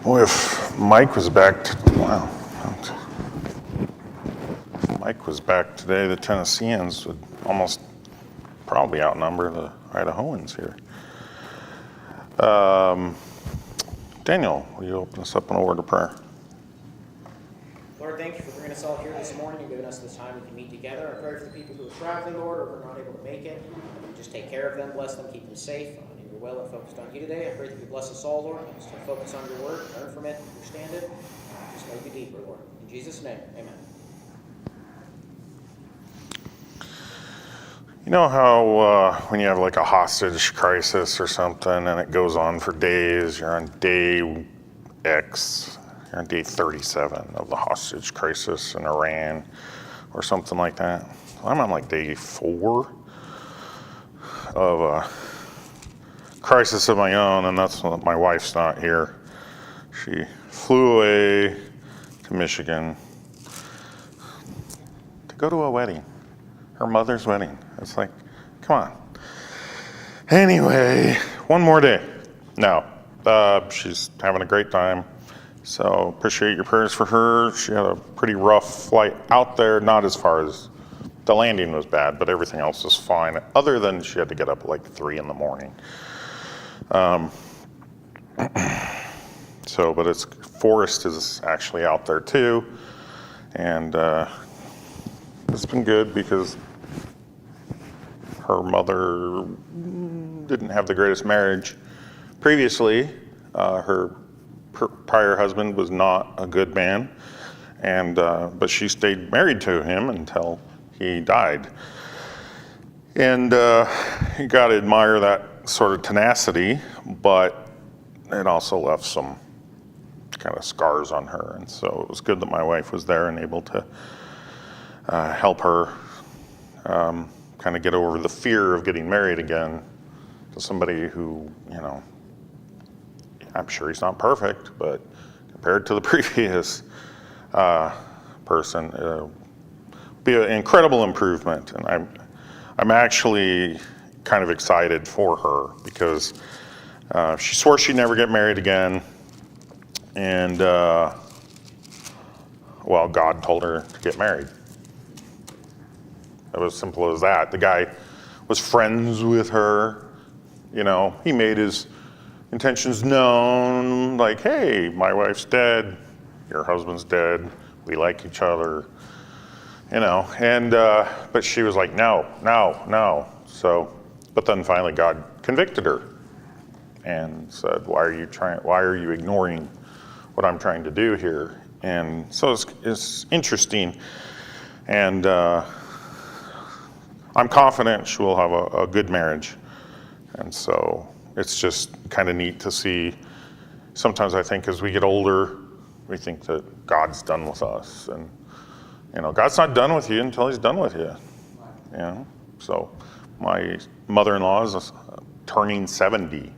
Boy, if Mike was back, Mike was back today, the Tennesseans would almost probably outnumber the Idahoans here. Daniel, will you open us up in a word of prayer? Lord, thank you for bringing us all here this morning and giving us this time we can meet together. I pray for the people who are traveling, Lord, or who are not able to make it. Just take care of them, bless them, keep them safe, in your will and focused on you today. I pray that you bless us all, Lord. Help us to focus on your word, learn from it, understand it, just know you deeper, Lord. In Jesus' name, amen. You know how when you have like a hostage crisis or something and it goes on for days, you're on day X, you're on day 37 of the hostage crisis in Iran or something like that. I'm on like day 4 of a crisis of my own, and that's when my wife's not here. She flew away to Michigan to go to a wedding, her mother's wedding. It's like, come on. Anyway, one more day. No, she's having a great time. So appreciate your prayers for her. She had a pretty rough flight out there, not as far as the landing was bad, but everything else was fine, other than she had to get up at like 3 in the morning. But Forrest is actually out there too. And it's been good because her mother didn't have the greatest marriage previously. Her prior husband was not a good man, but she stayed married to him until he died. And you got to admire that sort of tenacity, but it also left some kind of scars on her. And so it was good that my wife was there and able to help her kind of get over the fear of getting married again to somebody who, I'm sure he's not perfect, but compared to the previous person, be an incredible improvement. And I'm actually kind of excited for her because she swore she'd never get married again. And, God told her to get married. It was simple as that. The guy was friends with her. He made his intentions known, like, hey, my wife's dead, your husband's dead, we like each other, but she was like, no. So, but then finally God convicted her and said, why are you ignoring what I'm trying to do here? And so it's interesting. And I'm confident she will have a good marriage. And so it's just kind of neat to see. Sometimes I think as we get older, we think that God's done with us. And, God's not done with you until he's done with you. So my mother-in-law is turning 70. In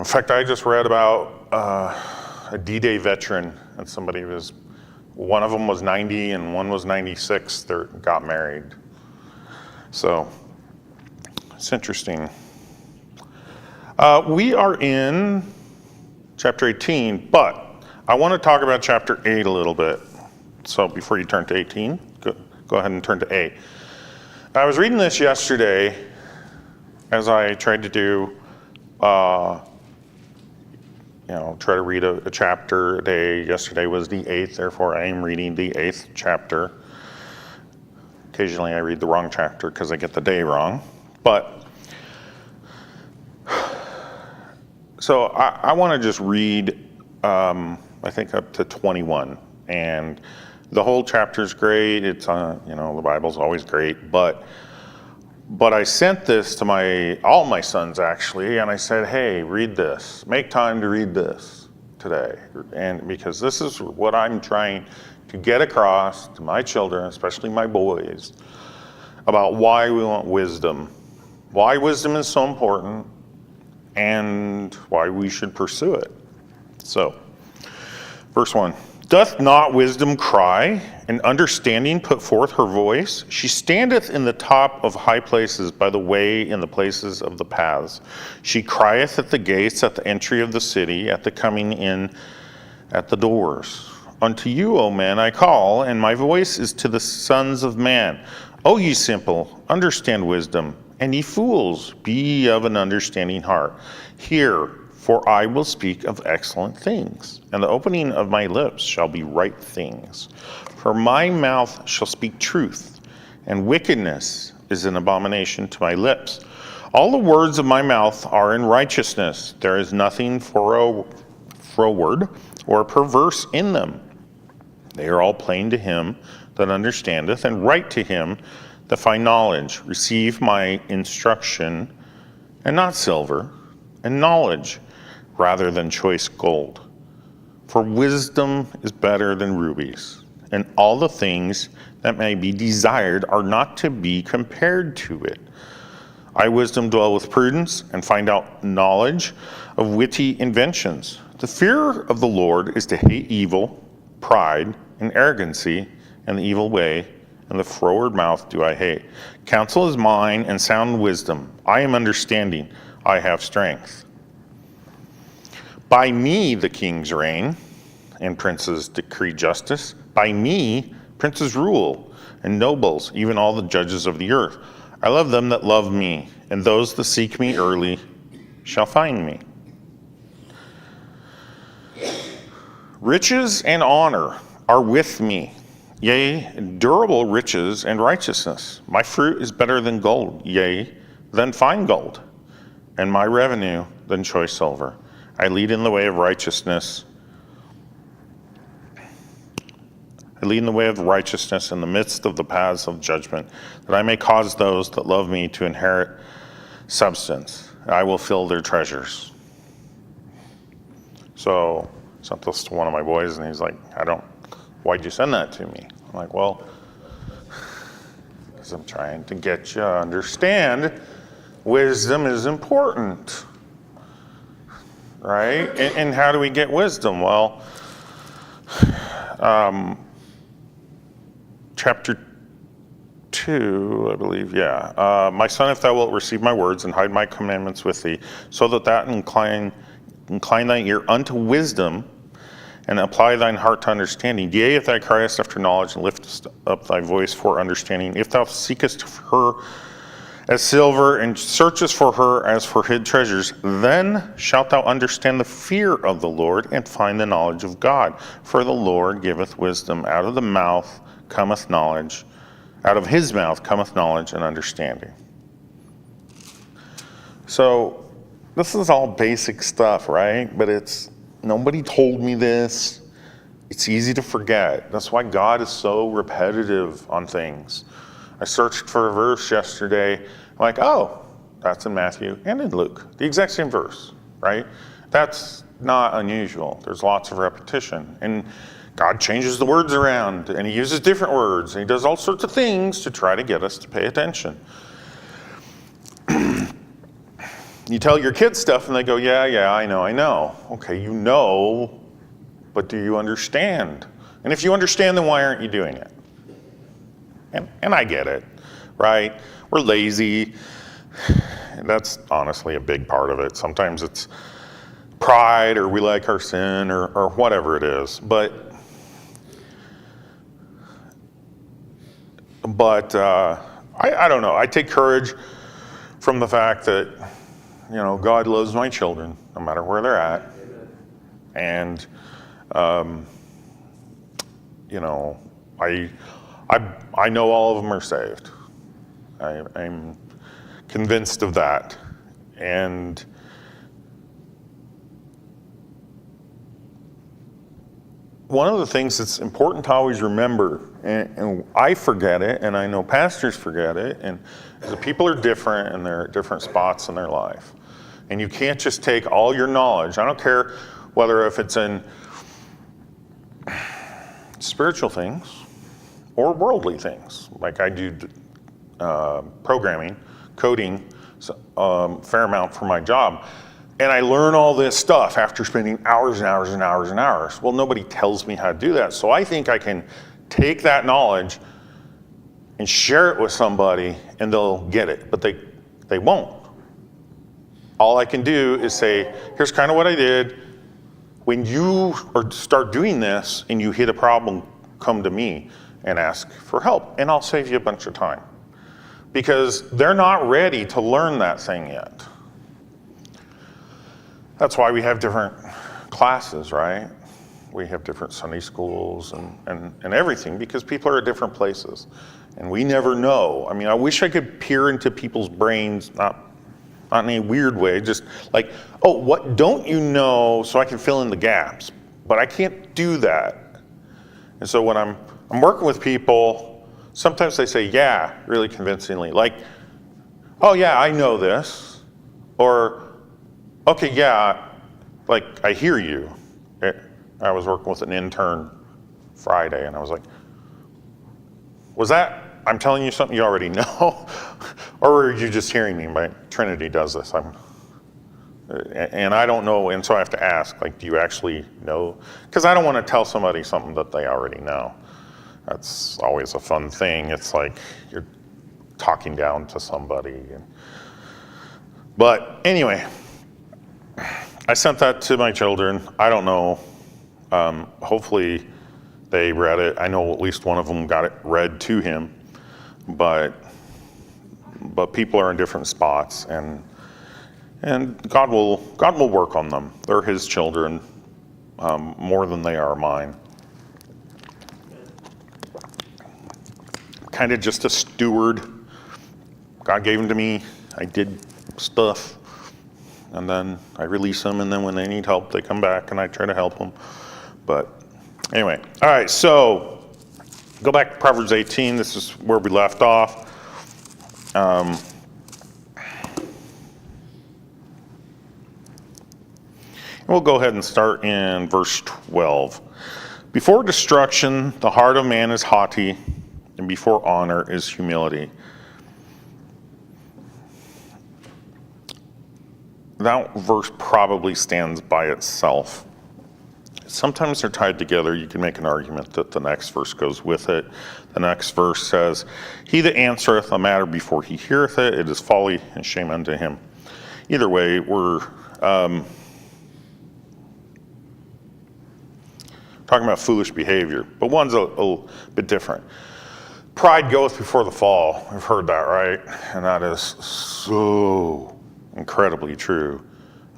fact, I just read about a D-Day veteran, and one of them was 90 and one was 96 that got married. So it's interesting. We are in chapter 18, but I want to talk about chapter 8 a little bit. So before you turn to 18, go ahead and turn to 8. I was reading this yesterday as I tried to do, try to read a chapter a day. Yesterday was the 8th, therefore I am reading the 8th chapter. Occasionally I read the wrong chapter because I get the day wrong. But, so I want to just read, I think up to 21. And the whole chapter's great. It's, the Bible's always great. But I sent this to all my sons actually, and I said, hey, read this. Make time to read this today. And because this is what I'm trying to get across to my children, especially my boys, about why we want wisdom. Why wisdom is so important and why we should pursue it. So, verse 1. Doth not wisdom cry, and understanding put forth her voice? She standeth in the top of high places, by the way in the places of the paths. She crieth at the gates, at the entry of the city, at the coming in at the doors. Unto you, O men, I call, and my voice is to the sons of man. O ye simple, understand wisdom, and ye fools, be ye of an understanding heart. Hear, for I will speak of excellent things, and the opening of my lips shall be right things. For my mouth shall speak truth, and wickedness is an abomination to my lips. All the words of my mouth are in righteousness. There is nothing froward or perverse in them. They are all plain to him that understandeth, and right to him that find knowledge. Receive my instruction, and not silver, and knowledge rather than choice gold. For wisdom is better than rubies, and all the things that may be desired are not to be compared to it. I, wisdom, dwell with prudence, and find out knowledge of witty inventions. The fear of the Lord is to hate evil, pride, and arrogancy, and the evil way, and the froward mouth do I hate. Counsel is mine, and sound wisdom. I am understanding, I have strength. By me the kings reign, and princes decree justice. By me princes rule, and nobles, even all the judges of the earth. I love them that love me, and those that seek me early shall find me. Riches and honor are with me, yea, durable riches and righteousness. My fruit is better than gold, yea, than fine gold, and my revenue than choice silver. I lead in the way of righteousness. I lead in the way of righteousness in the midst of the paths of judgment, that I may cause those that love me to inherit substance. I will fill their treasures. So I sent this to one of my boys, and he's like, why'd you send that to me? I'm like, well, because I'm trying to get you to understand wisdom is important. Right? And how do we get wisdom? Well, chapter 2, I believe, yeah. My son, if thou wilt receive my words and hide my commandments with thee, so that thou incline thine ear unto wisdom, and apply thine heart to understanding. Yea, if thou criest after knowledge, and liftest up thy voice for understanding, if thou seekest her as silver, and searchest for her as for hid treasures, then shalt thou understand the fear of the Lord, and find the knowledge of God. For the Lord giveth wisdom. Out of the mouth cometh knowledge. Out of his mouth cometh knowledge and understanding. So this is all basic stuff, right? But it's, nobody told me this. It's easy to forget. That's why God is so repetitive on things. I searched for a verse yesterday. I'm like, oh, that's in Matthew and in Luke. The exact same verse, right? That's not unusual. There's lots of repetition. And God changes the words around, and he uses different words, and he does all sorts of things to try to get us to pay attention. You tell your kids stuff, and they go, yeah, I know. Okay, you know, but do you understand? And if you understand, then why aren't you doing it? And I get it, right? We're lazy. And that's honestly a big part of it. Sometimes it's pride, or we like our sin, or whatever it is. But I don't know. I take courage from the fact that, God loves my children, no matter where they're at. And, I know all of them are saved. I'm convinced of that. And one of the things that's important to always remember, and I forget it, and I know pastors forget it, and the people are different, and they're at different spots in their life. And you can't just take all your knowledge. I don't care whether if it's in spiritual things or worldly things. Like I do programming, coding, fair amount for my job. And I learn all this stuff after spending hours and hours and hours and hours. Well, nobody tells me how to do that. So I think I can take that knowledge and share it with somebody and they'll get it, but they won't. All I can do is say, here's kind of what I did. When you start doing this and you hit a problem, come to me and ask for help, and I'll save you a bunch of time. Because they're not ready to learn that thing yet. That's why we have different classes, right? We have different Sunday schools and everything, because people are at different places. And we never know. I mean, I wish I could peer into people's brains, not in any weird way, just like, oh, what don't you know, so I can fill in the gaps. But I can't do that. And so when I'm working with people, sometimes they say, yeah, really convincingly. Like, oh yeah, I know this. Or, okay, yeah, like, I hear you. I was working with an intern Friday, and I was like, was that, I'm telling you something you already know? Or are you just hearing me? My Trinity does this. And I don't know, and so I have to ask, like, do you actually know? Because I don't want to tell somebody something that they already know. That's always a fun thing. It's like you're talking down to somebody. But anyway, I sent that to my children. I don't know. Hopefully they read it. I know at least one of them got it read to him. But people are in different spots, and God will work on them. They're His children more than they are mine. Kind of just a steward. God gave them to me. I did stuff, and then I release them, and then when they need help, they come back, and I try to help them. But anyway, all right, so go back to Proverbs 18. This is where we left off. We'll go ahead and start in verse 12. Before destruction, the heart of man is haughty, and before honor is humility. That verse probably stands by itself. Sometimes they're tied together. You can make an argument that the next verse goes with it. The next verse says, he that answereth a matter before he heareth it, it is folly and shame unto him. Either way, we're talking about foolish behavior, but one's a bit different. Pride goeth before the fall. We've heard that, right? And that is so incredibly true.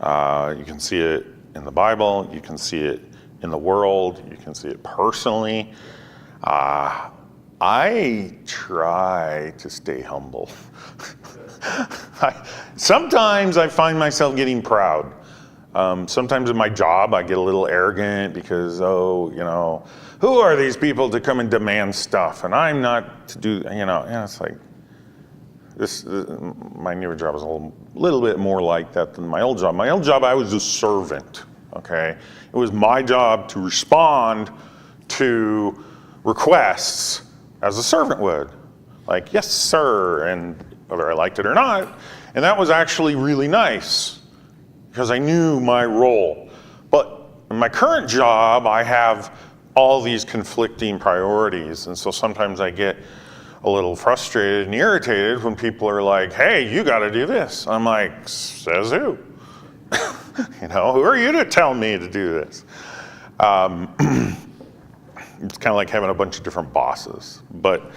You can see it in the Bible. You can see it in the world. You can see it personally. I try to stay humble. Sometimes I find myself getting proud. Sometimes in my job, I get a little arrogant because, who are these people to come and demand stuff? And I'm not to do, it's like, my newer job is a little bit more like that than my old job. My old job, I was a servant, okay? It was my job to respond to requests as a servant would. Like, yes, sir, and whether I liked it or not. And that was actually really nice because I knew my role. But in my current job, I have all these conflicting priorities. And so sometimes I get a little frustrated and irritated when people are like, hey, you got to do this. I'm like, says who? Who are you to tell me to do this? It's kind of like having a bunch of different bosses. But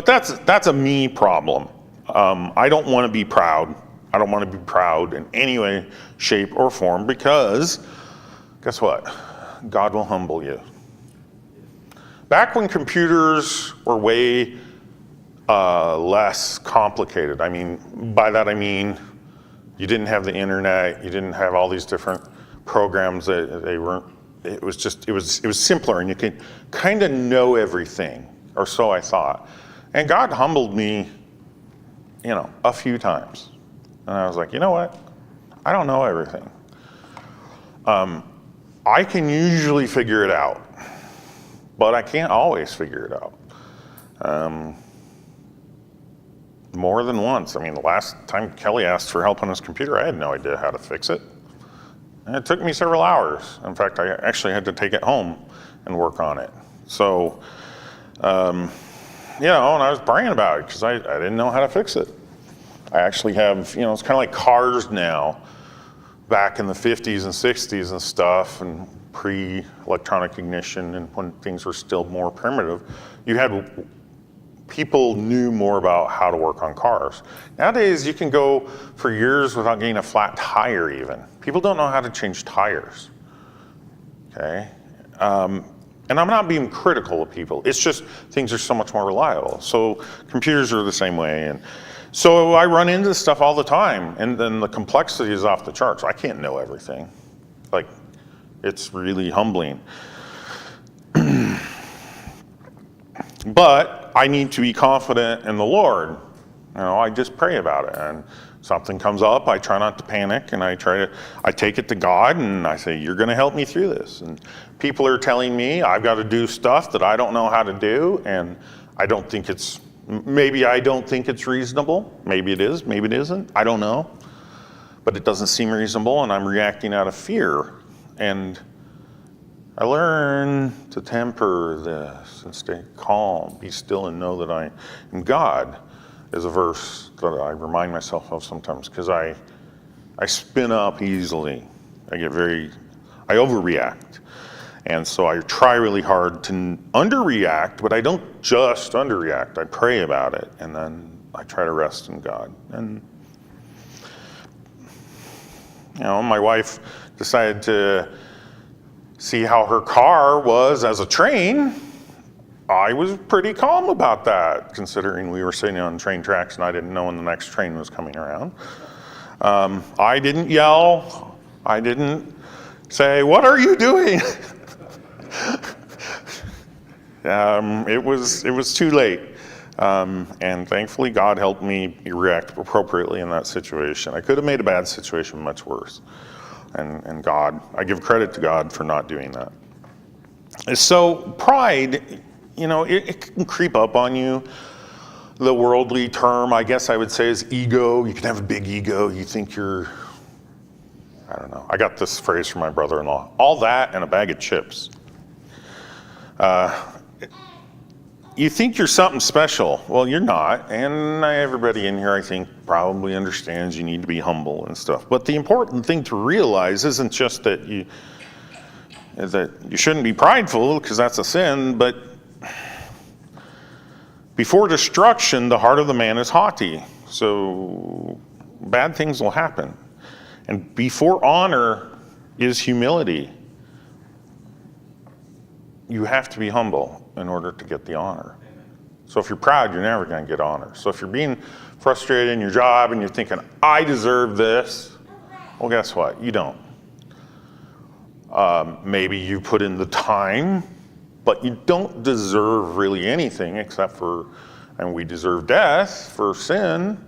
that's a me problem. I don't want to be proud. I don't want to be proud in any way, shape, or form because, guess what? God will humble you. Back when computers were way less complicated. I mean, by that I mean you didn't have the internet, you didn't have all these different programs that they weren't. It was simpler, and you could kind of know everything, or so I thought. And God humbled me, a few times, and I was like, you know what? I don't know everything. I can usually figure it out, but I can't always figure it out. More than once. I mean, the last time Kelly asked for help on his computer, I had no idea how to fix it. And it took me several hours. In fact, I actually had to take it home and work on it. So, and I was praying about it because I didn't know how to fix it. I actually have, it's kind of like cars now. Back in the 50s and 60s and stuff, and pre-electronic ignition, and when things were still more primitive, people knew more about how to work on cars. Nowadays, you can go for years without getting a flat tire even. People don't know how to change tires, okay? And I'm not being critical of people. It's just things are so much more reliable. So computers are the same way. And so I run into this stuff all the time, and then the complexity is off the charts. I can't know everything. Like, it's really humbling. But I need to be confident in the Lord. I just pray about it, and something comes up, I try not to panic, and I take it to God, and I say, you're gonna help me through this. And people are telling me I've got to do stuff that I don't know how to do, and maybe I don't think it's reasonable. Maybe it is, maybe it isn't, I don't know. But it doesn't seem reasonable, and I'm reacting out of fear. And I learn to temper this and stay calm, be still and know that I am God, is a verse that I remind myself of sometimes, because I spin up easily. I overreact. And so I try really hard to underreact, but I don't just underreact. I pray about it, and then I try to rest in God. And, my wife decided to see how her car was as a train. I was pretty calm about that, considering we were sitting on train tracks and I didn't know when the next train was coming around. I didn't yell. I didn't say, "What are you doing?" It was too late. And thankfully God helped me react appropriately in that situation. I could have made a bad situation much worse. And God, I give credit to God for not doing that. So pride, it can creep up on you. The worldly term, I guess I would say, is ego. You can have a big ego. You think you're, I don't know. I got this phrase from my brother-in-law. All that and a bag of chips. You think you're something special. Well, you're not. And everybody in here, I think, probably understands you need to be humble and stuff. But the important thing to realize isn't just that you shouldn't be prideful, because that's a sin, but before destruction, the heart of the man is haughty. So bad things will happen. And before honor is humility. You have to be humble in order to get the honor. So if you're proud, you're never going to get honor. So if you're being frustrated in your job and you're thinking, I deserve this, well, guess what? You don't. Maybe you put in the time, but you don't deserve really anything except and we deserve death for sin,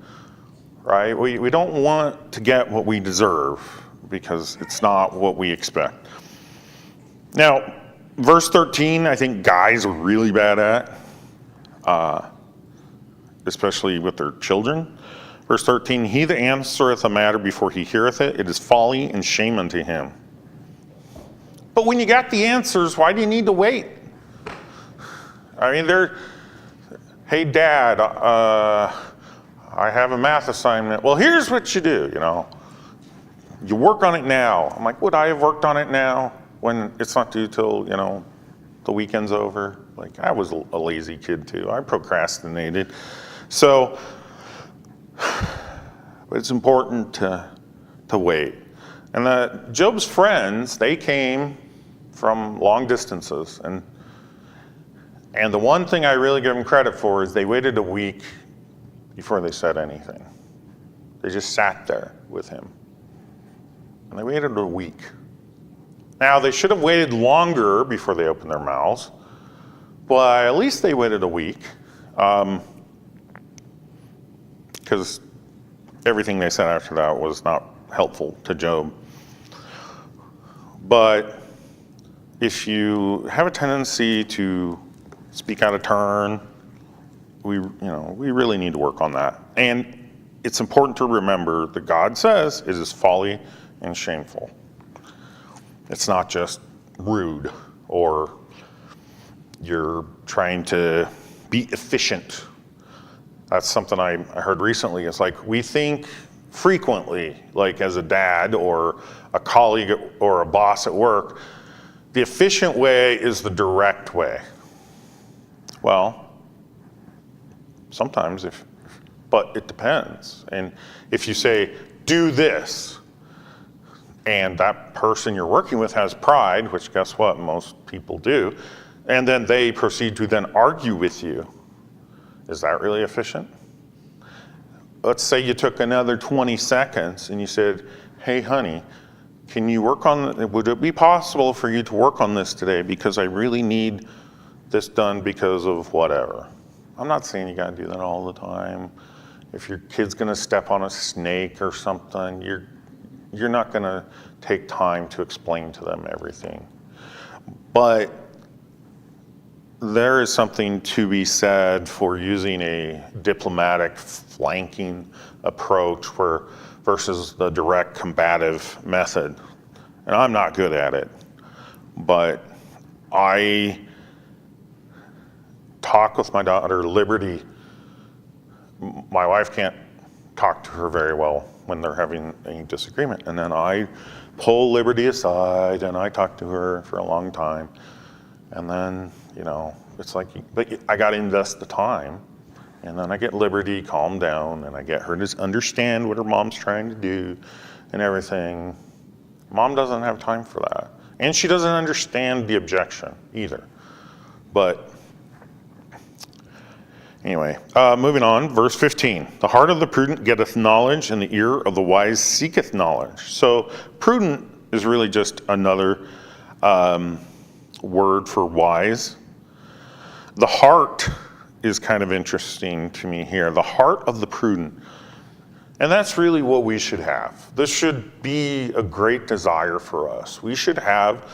right? We don't want to get what we deserve because it's not what we expect. Now, verse 13, I think guys are really bad at, especially with their children. Verse 13, he that answereth a matter before he heareth it, it is folly and shame unto him. But when you got the answers, why do you need to wait? I mean, hey, Dad, I have a math assignment. Well, here's what you do, You work on it now. I'm like, would I have worked on it now when it's not due till, the weekend's over? Like, I was a lazy kid too. I procrastinated. So, but it's important to wait. And Job's friends, they came from long distances. And the one thing I really give them credit for is they waited a week before they said anything. They just sat there with him. And they waited a week. Now, they should have waited longer before they opened their mouths, but at least they waited a week, because everything they said after that was not helpful to Job. But if you have a tendency to speak out of turn, we really need to work on that. And it's important to remember that God says it is folly and shameful. It's not just rude or you're trying to be efficient. That's something I heard recently. It's like we think frequently, like as a dad or a colleague or a boss at work, the efficient way is the direct way. Well, sometimes but it depends. And if you say, do this, and that person you're working with has pride, which guess what, most people do, and then they proceed to then argue with you, is that really efficient? Let's say you took another 20 seconds and you said, hey honey, would it be possible for you to work on this today because I really need this done because of whatever. I'm not saying you gotta do that all the time. If your kid's gonna step on a snake or something, you're not gonna take time to explain to them everything. But there is something to be said for using a diplomatic flanking approach versus the direct combative method. And I'm not good at it, but I talk with my daughter, Liberty. My wife can't talk to her very well when they're having a disagreement. And then I pull Liberty aside and I talk to her for a long time. And then, it's like, but I got to invest the time. And then I get Liberty calmed down and I get her to understand what her mom's trying to do and everything. Mom doesn't have time for that. And she doesn't understand the objection either. But anyway, moving on, verse 15. The heart of the prudent getteth knowledge, and the ear of the wise seeketh knowledge. So prudent is really just another word for wise. The heart is kind of interesting to me here. The heart of the prudent. And that's really what we should have. This should be a great desire for us. We should have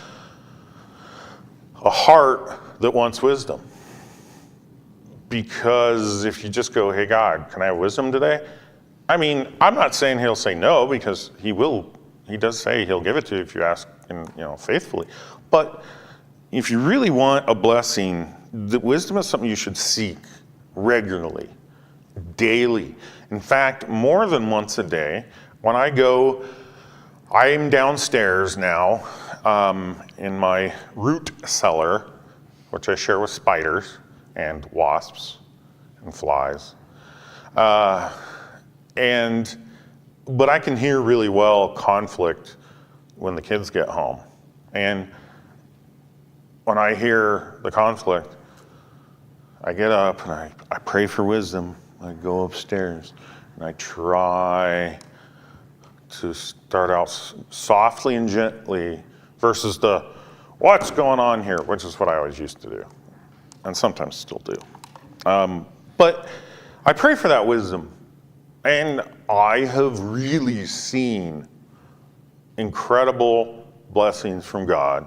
a heart that wants wisdom. Because if you just go, hey God, can I have wisdom today? I mean, I'm not saying he'll say no, because he does say he'll give it to you if you ask him, faithfully. But if you really want a blessing, the wisdom is something you should seek regularly, daily. In fact, more than once a day. When I'm downstairs now in my root cellar, which I share with spiders and wasps and flies. But I can hear really well conflict when the kids get home. And when I hear the conflict, I get up and I pray for wisdom. I go upstairs and I try to start out softly and gently versus the what's going on here, which is what I always used to do and sometimes still do. But I pray for that wisdom, and I have really seen incredible blessings from God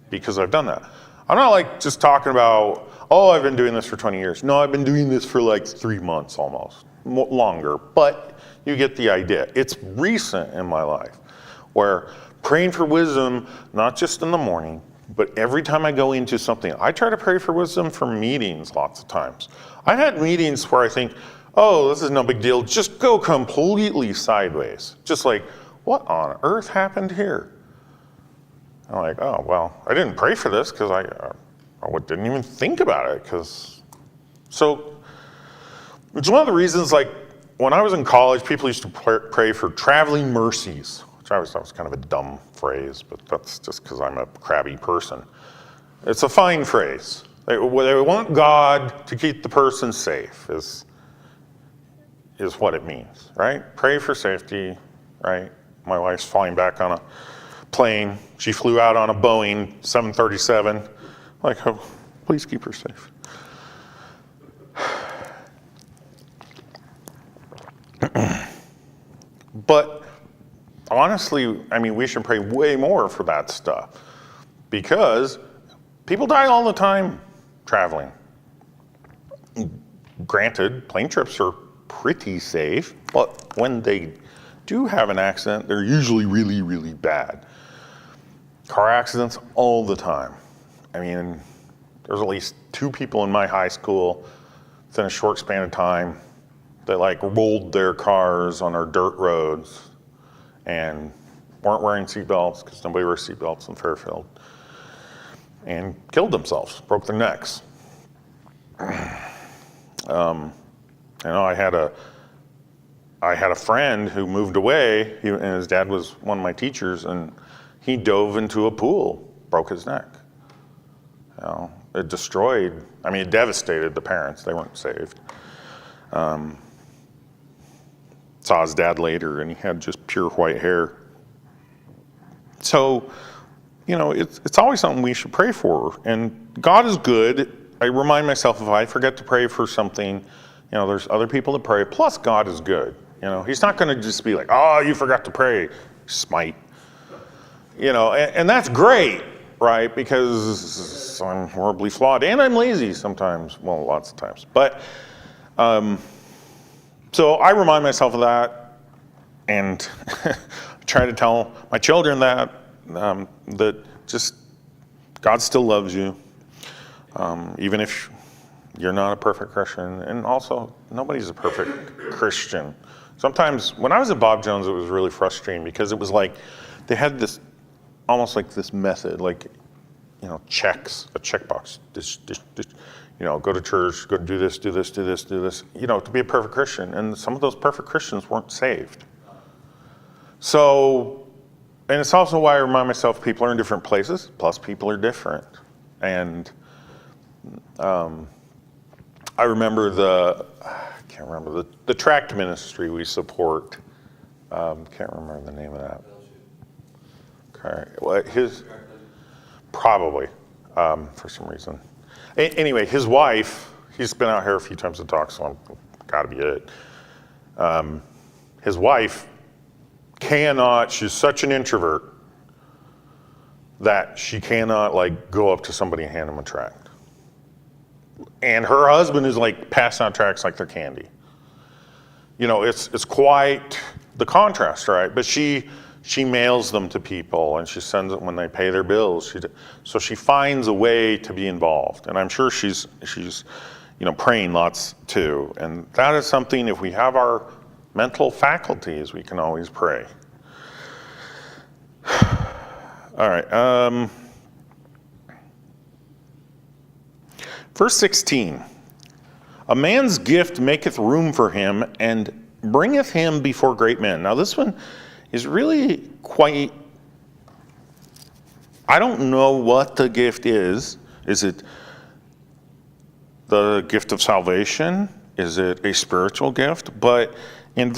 because I've done that. I'm not like just talking about, I've been doing this for 20 years. No, I've been doing this for like 3 months almost, longer, but you get the idea. It's recent in my life where praying for wisdom, not just in the morning, but every time I go into something, I try to pray for wisdom for meetings lots of times. I've had meetings where I think, this is no big deal, just go completely sideways. Just like, what on earth happened here? I'm like, I didn't pray for this because I didn't even think about it. Which is one of the reasons, like, when I was in college, people used to pray for traveling mercies, which I always thought was kind of a dumb phrase, but that's just because I'm a crabby person. It's a fine phrase. They want God to keep the person safe is what it means, right? Pray for safety, right? My wife's flying back on a plane. She flew out on a Boeing 737. Like, please keep her safe. But honestly, we should pray way more for that stuff because people die all the time traveling. Granted, plane trips are pretty safe, but when they do have an accident, they're usually really, really bad. Car accidents all the time. I mean, there's at least 2 people in my high school within a short span of time that like rolled their cars on our dirt roads and weren't wearing seatbelts because nobody wears seatbelts in Fairfield, and killed themselves, broke their necks. I had a friend who moved away, and his dad was one of my teachers, and he dove into a pool, broke his neck. It destroyed, it devastated the parents. They weren't saved. Saw his dad later, and he had just pure white hair. So, it's always something we should pray for. And God is good. I remind myself if I forget to pray for something, there's other people to pray. Plus, God is good. He's not going to just be like, oh, you forgot to pray, smite. And that's great, right? Because I'm horribly flawed, and I'm lazy sometimes. Well, lots of times. But so I remind myself of that, and try to tell my children that just God still loves you, even if you're not a perfect Christian. And also, nobody's a perfect Christian. Sometimes when I was at Bob Jones, it was really frustrating because it was like they had this almost like this method, like checks, a checkbox. Go to church, go do this, do this, do this, do this. To be a perfect Christian, and some of those perfect Christians weren't saved. So, and it's also why I remind myself people are in different places, plus people are different. And I remember the tract ministry we support. Can't remember the name of that. Okay, well, probably for some reason. Anyway, his wife, he's been out here a few times to talk, so I'm gotta be it. His wife she's such an introvert that she cannot go up to somebody and hand them a tract. And her husband is passing out tracts like they're candy. It's quite the contrast, right? But she mails them to people, and she sends them when they pay their bills. So she finds a way to be involved, and I'm sure she's praying lots too. And that is something, if we have our mental faculties, we can always pray. All right. Verse 16. A man's gift maketh room for him, and bringeth him before great men. Now this one is really quite, I don't know what the gift is. Is it the gift of salvation? Is it a spiritual gift? But in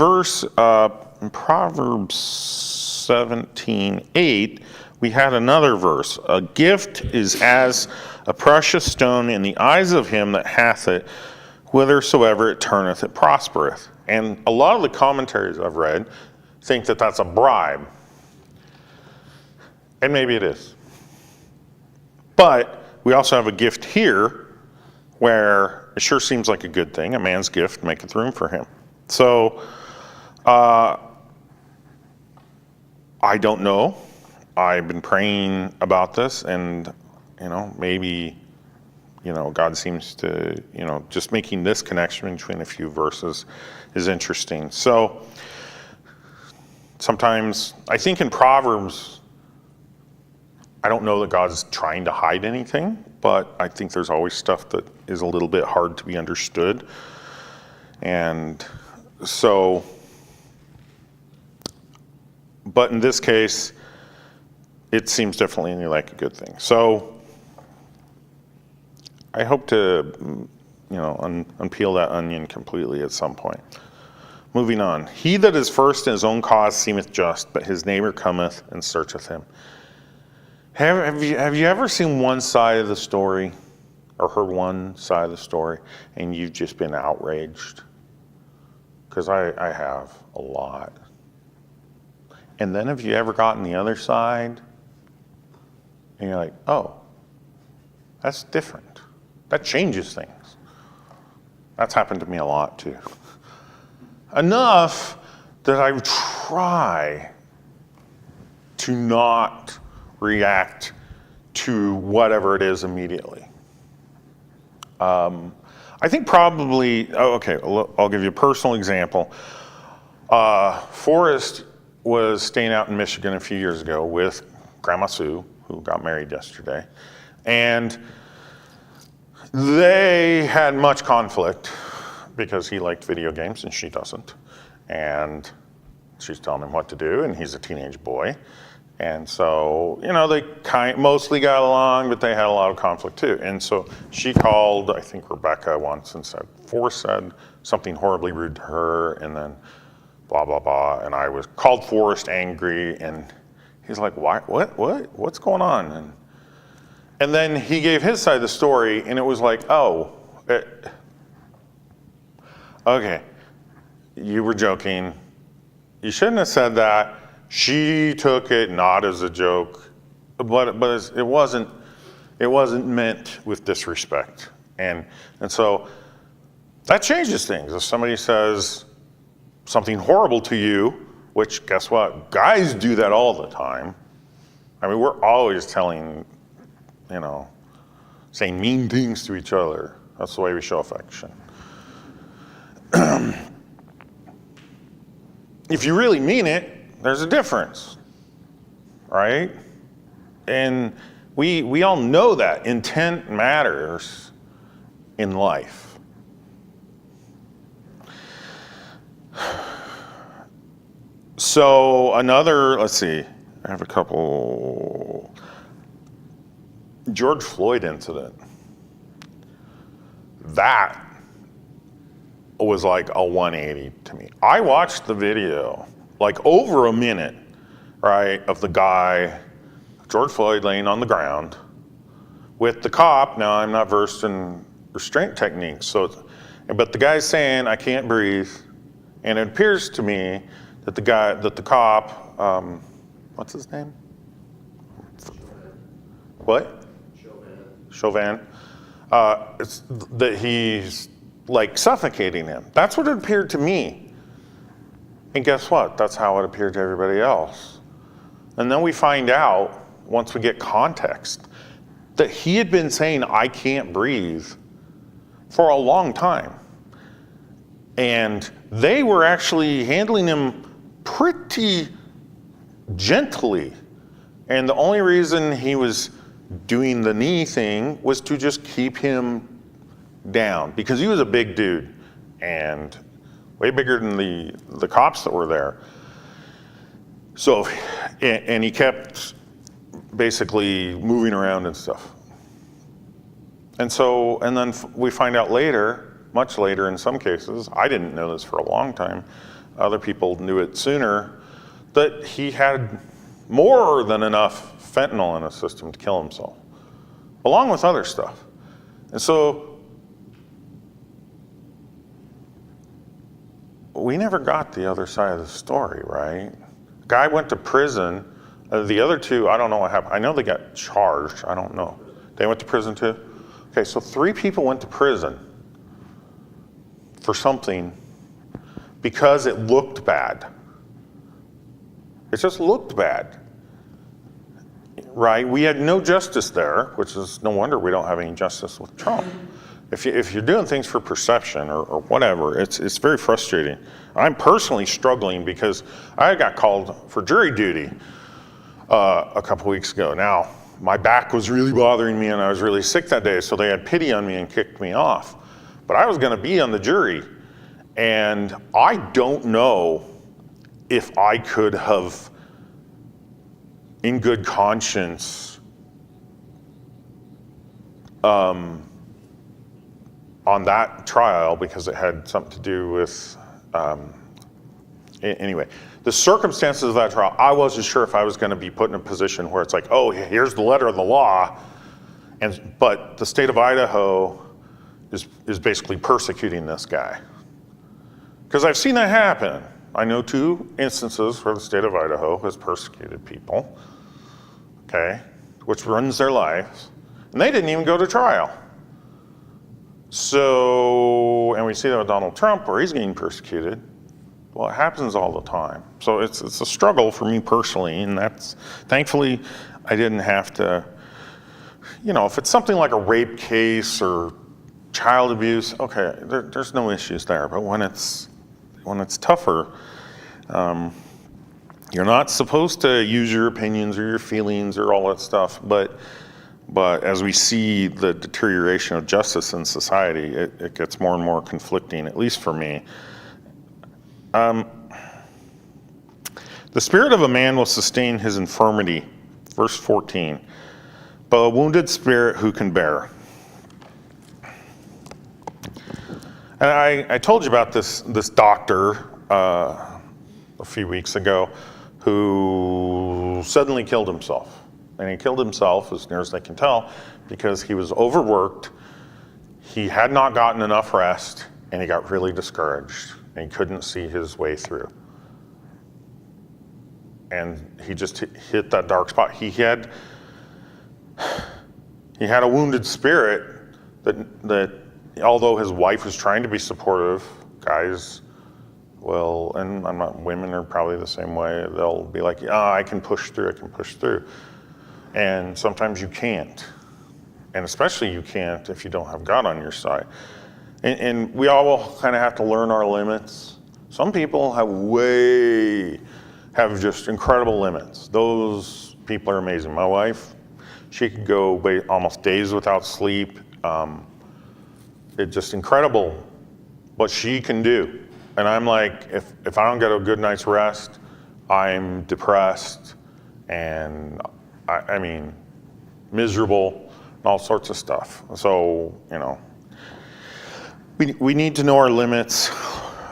in Proverbs 17:8, we had another verse. A gift is as a precious stone in the eyes of him that hath it, whithersoever it turneth, it prospereth. And a lot of the commentaries I've read think that that's a bribe. And maybe it is. But we also have a gift here where it sure seems like a good thing. A man's gift maketh room for him. So, I don't know. I've been praying about this, and, maybe, God seems to, just making this connection between a few verses is interesting. So, sometimes, I think in Proverbs, I don't know that God's trying to hide anything, but I think there's always stuff that is a little bit hard to be understood. And so, but in this case, it seems definitely like a good thing. So, I hope to, unpeel that onion completely at some point. Moving on. He that is first in his own cause seemeth just, but his neighbor cometh and searcheth him. Have you ever seen one side of the story, or heard one side of the story, and you've just been outraged? Because I have a lot. And then have you ever gotten the other side, and you're like, oh, that's different. That changes things. That's happened to me a lot too. Enough that I try to not react to whatever it is immediately. I think probably, I'll give you a personal example. Forrest was staying out in Michigan a few years ago with Grandma Sue, who got married yesterday, and they had much conflict because he liked video games and she doesn't. And she's telling him what to do, and he's a teenage boy. And so, they mostly got along, but they had a lot of conflict too. And so she called, I think, Rebecca once and said, Forrest said something horribly rude to her, and then blah, blah, blah. And I called Forrest angry, and he's like, why, what's going on? And then he gave his side of the story, and it was like, okay, you were joking. You shouldn't have said that. She took it not as a joke, but it wasn't meant with disrespect. And so that changes things. If somebody says something horrible to you, which guess what? Guys do that all the time. I mean, we're always saying mean things to each other. That's the way we show affection. If you really mean it, there's a difference, right? And we all know that intent matters in life. So let's see, I have a couple. George Floyd incident. That was like a 180 to me. I watched the video, like over a minute, right, of the guy, George Floyd, laying on the ground with the cop. Now, I'm not versed in restraint techniques, but the guy's saying, I can't breathe. And it appears to me that the cop, what's his name? What? Chauvin. It's that he's like suffocating him. That's what it appeared to me. And guess what? That's how it appeared to everybody else. And then we find out, once we get context, that he had been saying, I can't breathe, for a long time. And they were actually handling him pretty gently. And the only reason he was doing the knee thing was to just keep him down, because he was a big dude and way bigger than the cops that were there. So, and he kept basically moving around and stuff. And then we find out later, much later in some cases, I didn't know this for a long time, other people knew it sooner, that he had more than enough fentanyl in his system to kill himself, along with other stuff. And so we never got the other side of the story, right? Guy went to prison. The other two, I don't know what happened. I know they got charged. I don't know. They went to prison too? Okay, so 3 people went to prison for something because it looked bad. It just looked bad, right? We had no justice there, which is no wonder we don't have any justice with Trump. If you're doing things for perception or whatever, it's very frustrating. I'm personally struggling because I got called for jury duty a couple weeks ago. Now, my back was really bothering me and I was really sick that day, so they had pity on me and kicked me off. But I was gonna be on the jury, and I don't know if I could have, in good conscience, on that trial, because it had something to do with, anyway, the circumstances of that trial, I wasn't sure if I was going to be put in a position where it's like, oh, here's the letter of the law, but the state of Idaho is basically persecuting this guy. Because I've seen that happen. I know 2 instances where the state of Idaho has persecuted people, okay, which ruins their lives, and they didn't even go to trial. So, and we see that with Donald Trump, where he's getting persecuted. Well, it happens all the time. So it's a struggle for me personally, and that's, thankfully, I didn't have to, if it's something like a rape case or child abuse, okay, there's no issues there. But when it's tougher, you're not supposed to use your opinions or your feelings or all that stuff. But as we see the deterioration of justice in society, it gets more and more conflicting, at least for me. The spirit of a man will sustain his infirmity, verse 14, but a wounded spirit who can bear? And I told you about this doctor a few weeks ago who suddenly killed himself. And he killed himself, as near as they can tell, because he was overworked, he had not gotten enough rest, and he got really discouraged, and he couldn't see his way through. And he just hit that dark spot. He had a wounded spirit that although his wife was trying to be supportive, guys will, and women are probably the same way, they'll be like, I can push through. And sometimes you can't. And especially you can't if you don't have God on your side. And we all kind of have to learn our limits. Some people have just incredible limits. Those people are amazing. My wife, she could go almost days without sleep. It's just incredible what she can do. And I'm like, if I don't get a good night's rest, I'm depressed and miserable and all sorts of stuff. So, we need to know our limits.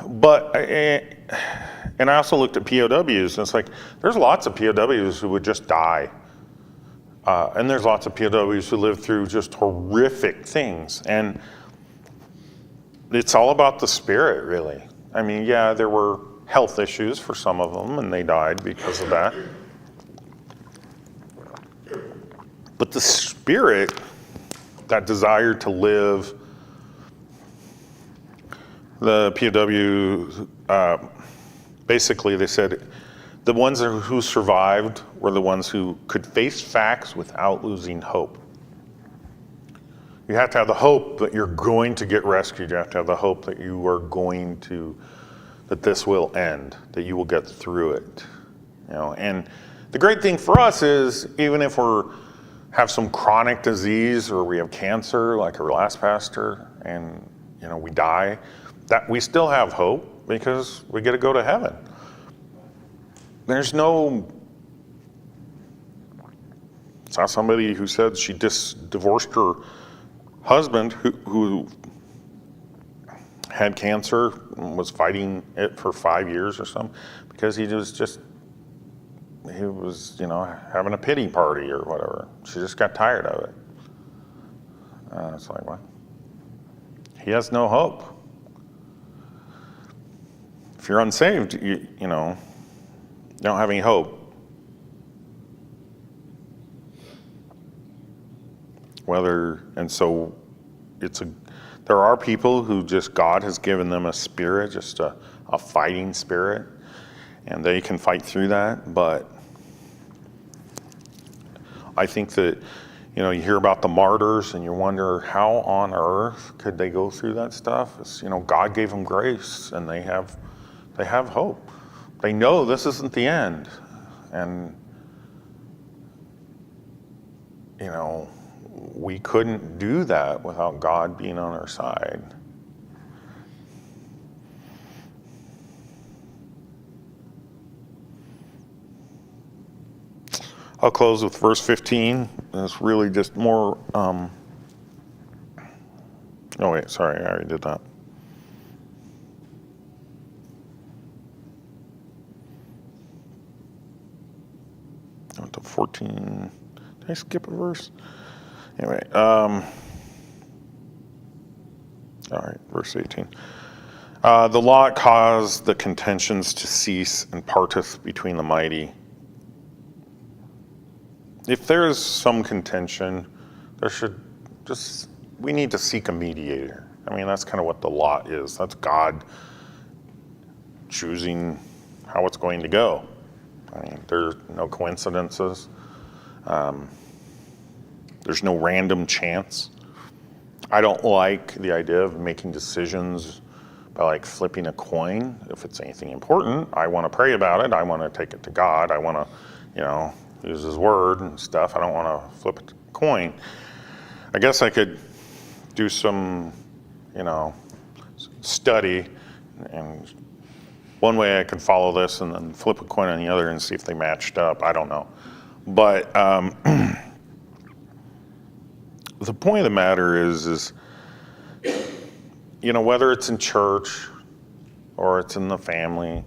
But, and I also looked at POWs, and it's like, there's lots of POWs who would just die. And there's lots of POWs who live through just horrific things. And it's all about the spirit, really. Yeah, there were health issues for some of them, and they died because of that. But the spirit, that desire to live, the POW, basically they said the ones who survived were the ones who could face facts without losing hope. You have to have the hope that you're going to get rescued. You have to have the hope that that this will end, that you will get through it. And the great thing for us is, even if have some chronic disease or we have cancer, like our last pastor, and we die, that we still have hope because we get to go to heaven. It's not somebody who said she divorced her husband who had cancer and was fighting it for 5 years or something because he was having a pity party or whatever. She just got tired of it. It's like, well, he has no hope. If you're unsaved, you don't have any hope. There are people who just, God has given them a spirit, just a fighting spirit, and they can fight through that. But I think that, you hear about the martyrs and you wonder how on earth could they go through that stuff. It's, God gave them grace and they have hope. They know this isn't the end. And, we couldn't do that without God being on our side. I'll close with verse 15. It's really just more, oh wait, sorry, I already did that. I went to 14. Did I skip a verse? Anyway, all right, verse 18. The law caused the contentions to cease and parteth between the mighty. If there is some contention, we need to seek a mediator. That's kind of what the law is. That's God choosing how it's going to go. There's no coincidences. There's no random chance. I don't like the idea of making decisions by like flipping a coin. If it's anything important, I want to pray about it. I want to take it to God. I want to, use His Word and stuff. I don't want to flip a coin. I guess I could do some, study, and one way I could follow this and then flip a coin on the other and see if they matched up. I don't know. But the point of the matter is, whether it's in church or it's in the family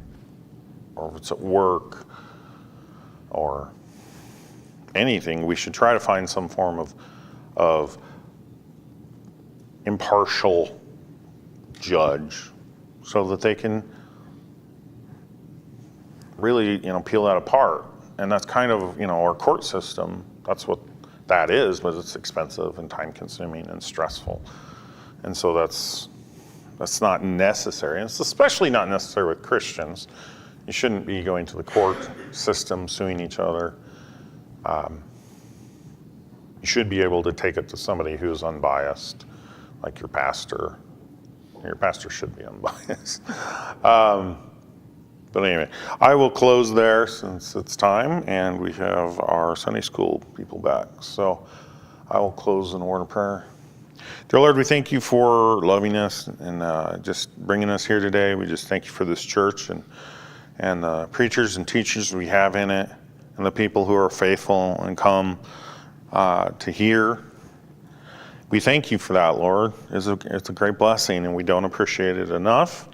or if it's at work or anything, we should try to find some form of impartial judge so that they can really, peel that apart. And that's kind of, our court system, that's what that is, but it's expensive and time consuming and stressful. And so that's not necessary. And it's especially not necessary with Christians. You shouldn't be going to the court system, suing each other. You should be able to take it to somebody who's unbiased, like your pastor. Your pastor should be unbiased. But anyway, I will close there since it's time and we have our Sunday school people back. So I will close in a word of prayer. Dear Lord, we thank you for loving us and just bringing us here today. We just thank you for this church and the preachers and teachers we have in it and the people who are faithful and come to hear. We thank you for that, Lord. It's a great blessing, and we don't appreciate it enough.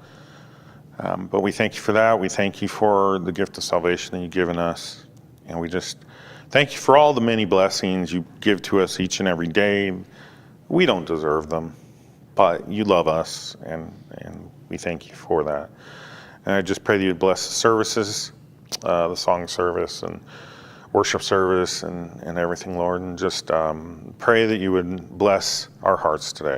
But we thank you for that. We thank you for the gift of salvation that you've given us. And we just thank you for all the many blessings you give to us each and every day. We don't deserve them, but you love us, and we thank you for that. And I just pray that you would bless the services, the song service and worship service and everything, Lord, and just pray that you would bless our hearts today.